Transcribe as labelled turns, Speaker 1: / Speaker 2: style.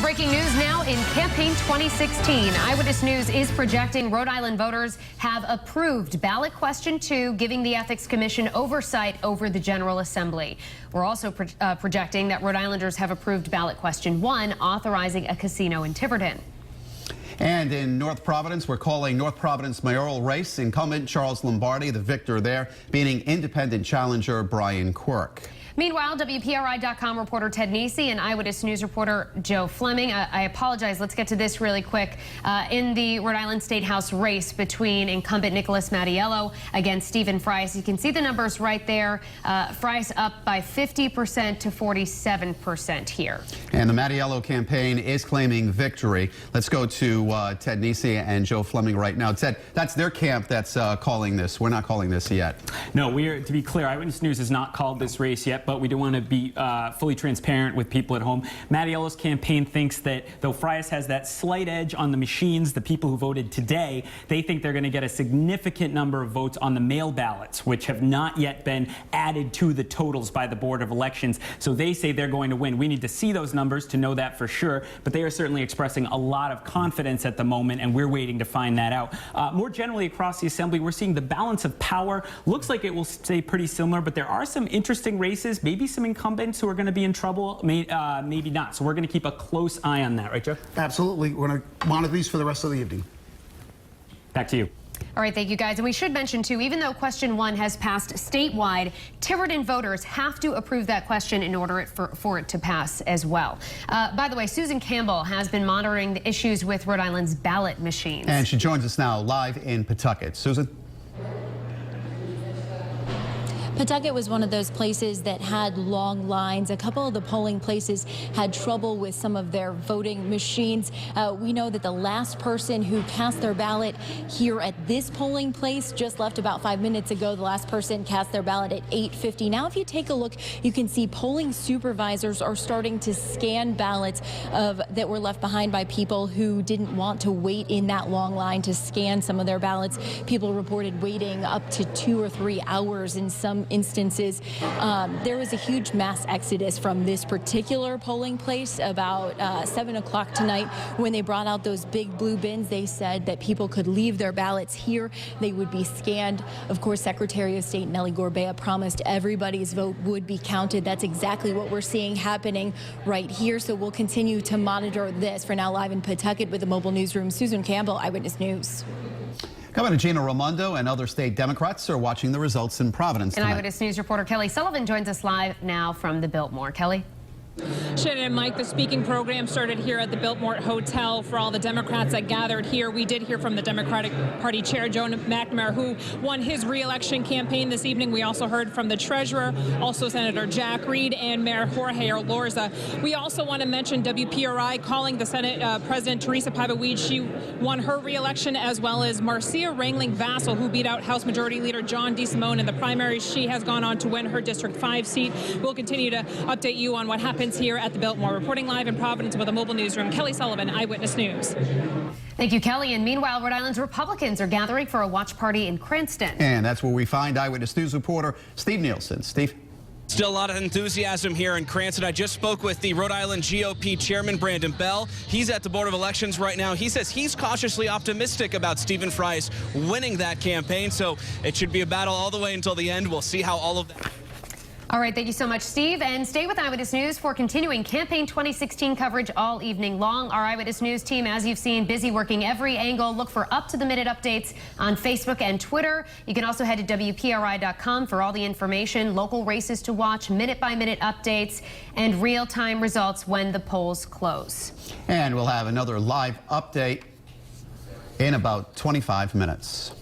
Speaker 1: Breaking news now in campaign 2016. Eyewitness News is projecting Rhode Island voters have approved ballot question 2, giving the Ethics Commission oversight over the General Assembly. We're also projecting that Rhode Islanders have approved ballot question 1, authorizing a casino in Tiverton.
Speaker 2: And in North Providence, we're calling North Providence mayoral race. Incumbent Charles Lombardi, the victor there, beating independent challenger Brian Quirk.
Speaker 1: Meanwhile, WPRI.com reporter Ted Nesi and Eyewitness News reporter Joe Fleming. I apologize. Let's get to this really quick. In the Rhode Island State House race between incumbent Nicholas Mattiello against Stephen Frias, you can see the numbers right there. Frias up by 50% to 47% here. And the
Speaker 2: Mattiello campaign is claiming victory. Let's go to Ted Nesi and Joe Fleming right now. Ted, that's their camp that's calling this. We're not calling this yet.
Speaker 3: No, to be clear, Eyewitness News has not called this race yet, but we do want to be fully transparent with people at home. Mattiello's campaign thinks that though Frias has that slight edge on the machines, the people who voted today, they think they're going to get a significant number of votes on the mail ballots, which have not yet been added to the totals by the Board of Elections. So they say they're going to win. We need to see those numbers to know that for sure, but they are certainly expressing a lot of confidence at the moment, and we're waiting to find that out. More generally across the Assembly, we're seeing the balance of power. Looks like it will stay pretty similar, but there are some interesting races, maybe some incumbents who are going to be in trouble, maybe not. So we're going to keep a close eye on that, right, Joe?
Speaker 4: Absolutely. We're going to monitor these for the rest of the evening.
Speaker 3: Back to you.
Speaker 1: All right, thank you, guys. And we should mention, too, even though question 1 has passed statewide, Tiverton voters have to approve that question in order for it to pass as well. By the way, Susan Campbell has been monitoring the issues with Rhode Island's ballot machines.
Speaker 2: And she joins us now live in Pawtucket. Susan?
Speaker 5: Pawtucket was one of those places that had long lines. A couple of the polling places had trouble with some of their voting machines. We know that the last person who cast their ballot here at this polling place just left about 5 minutes ago. The last person cast their ballot at 8:50. Now, if you take a look, you can see polling supervisors are starting to scan ballots that were left behind by people who didn't want to wait in that long line to scan some of their ballots. People reported waiting up to 2 or 3 hours in some instances. There was a huge mass exodus from this particular polling place about 7 o'clock tonight. When they brought out those big blue bins, they said that people could leave their ballots here. They would be scanned. Of course, Secretary of State Nellie Gorbea promised everybody's vote would be counted. That's exactly what we're seeing happening right here. So we'll continue to monitor this. For now, live in Pawtucket with the mobile newsroom, Susan Campbell, Eyewitness News.
Speaker 2: Governor Gina Raimondo and other state Democrats are watching the results in Providence tonight.
Speaker 1: And Eyewitness News reporter Kelly Sullivan joins us live now from the Biltmore. Kelly?
Speaker 6: Shannon and Mike, the speaking program started here at the Biltmore Hotel for all the Democrats that gathered here. We did hear from the Democratic Party Chair, Joe McNamara, who won his re-election campaign this evening. We also heard from the Treasurer, also Senator Jack Reed, and Mayor Jorge Elorza. We also want to mention WPRI calling the Senate President Teresa Pavlovich. She won her re-election, as well as Marcia Rangling-Vassell, who beat out House Majority Leader John DeSimone in the primaries. She has gone on to win her District 5 seat. We'll continue to update you on what happened here at the Biltmore. Reporting live in Providence with a mobile newsroom, Kelly Sullivan, Eyewitness News.
Speaker 1: Thank you, Kelly. And meanwhile, Rhode Island's Republicans are gathering for a watch party in Cranston.
Speaker 2: And that's where we find Eyewitness News reporter Steve Nielsen. Steve?
Speaker 7: Still a lot of enthusiasm here in Cranston. I just spoke with the Rhode Island GOP chairman, Brandon Bell. He's at the Board of Elections right now. He says he's cautiously optimistic about Stephen Frias winning that campaign, so it should be a battle all the way until the end. We'll see how all of that...
Speaker 1: All right, thank you so much, Steve. And stay with Eyewitness News for continuing campaign 2016 coverage all evening long. Our Eyewitness News team, as you've seen, busy working every angle. Look for up-to-the-minute updates on Facebook and Twitter. You can also head to WPRI.com for all the information, local races to watch, minute-by-minute updates, and real-time results when the polls close.
Speaker 2: And we'll have another live update in about 25 minutes.